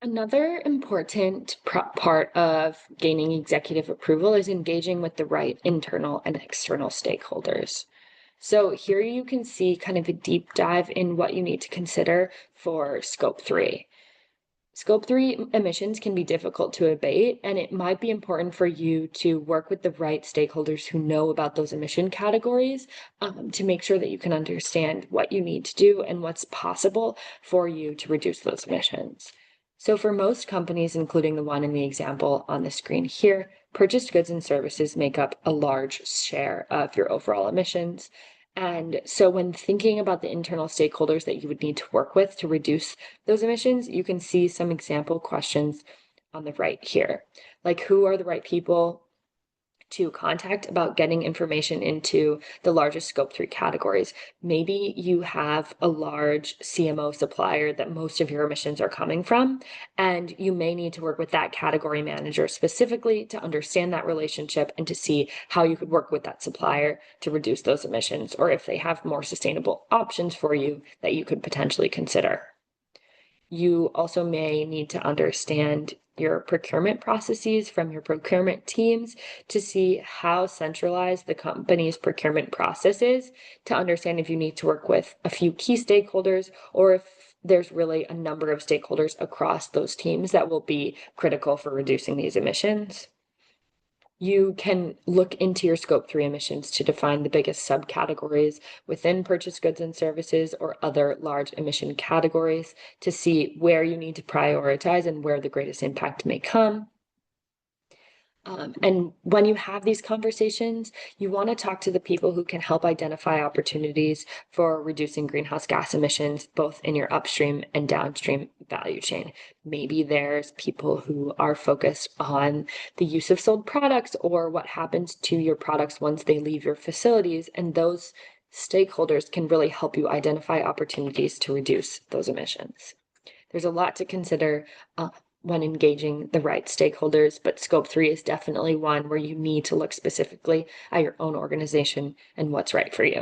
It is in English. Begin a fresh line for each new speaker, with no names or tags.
Another important part of gaining executive approval is engaging with the right internal and external stakeholders. So here you can see kind of a deep dive in what you need to consider for Scope 3. Scope 3 emissions can be difficult to abate, and it might be important for you to work with the right stakeholders who know about those emission categories to make sure that you can understand what you need to do and what's possible for you to reduce those emissions. So for most companies, including the one in the example on the screen here, purchased goods and services make up a large share of your overall emissions. And so when thinking about the internal stakeholders that you would need to work with to reduce those emissions, you can see some example questions on the right here. Like, who are the right people to contact about getting information into the largest Scope 3 categories? Maybe you have a large CMO supplier that most of your emissions are coming from, and you may need to work with that category manager specifically to understand that relationship and to see how you could work with that supplier to reduce those emissions, or if they have more sustainable options for you that you could potentially consider. You also may need to understand your procurement processes from your procurement teams to see how centralized the company's procurement process is, to understand if you need to work with a few key stakeholders or if there's really a number of stakeholders across those teams that will be critical for reducing these emissions. You can look into your Scope 3 emissions to define the biggest subcategories within purchased goods and services or other large emission categories to see where you need to prioritize and where the greatest impact may come. And when you have these conversations, you want to talk to the people who can help identify opportunities for reducing greenhouse gas emissions, both in your upstream and downstream value chain. Maybe there's people who are focused on the use of sold products or what happens to your products once they leave your facilities, and those stakeholders can really help you identify opportunities to reduce those emissions. There's a lot to consider when engaging the right stakeholders, but Scope 3 is definitely one where you need to look specifically at your own organization and what's right for you.